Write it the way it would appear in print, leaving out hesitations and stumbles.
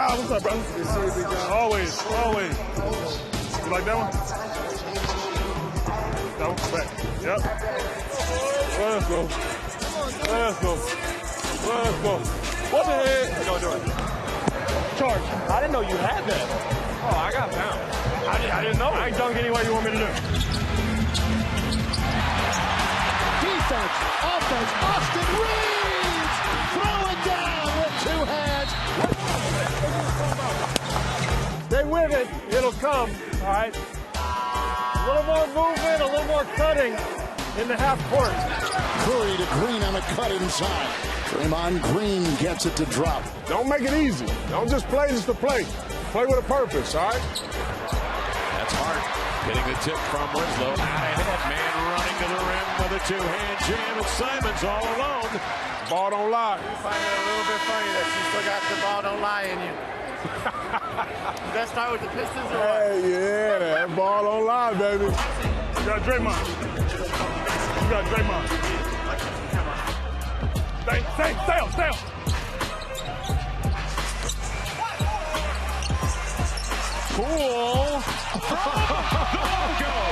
What's up, brother? Always, always. You like that one? That one? Back. Yep. Let's go. Let's go. Let's go. What the heck? Go do it. Charge. I didn't know you had that. Oh, I got down. I didn't know. I ain't dunk any way you want me to do. Defense, offense, Austin Reaves! Throw it down with two hands. They win it, it'll come, all right? A little more movement, a little more cutting in the half court. Curry to Green on a cut inside. Draymond Green gets it to drop. Don't make it easy. Don't just play just to play. Play with a purpose, all right? That's Hart getting the tip from Winslow. Out ahead, man running to the rim with a two-hand jam, and Simon's all alone. Ball don't lie. I find it a little bit funny that you still got the ball don't lie in you. Does that start with the Pistons or what? Hey, yeah, that ball don't lie, baby. You got Draymond. You got Draymond. Stay on. Cool. Go.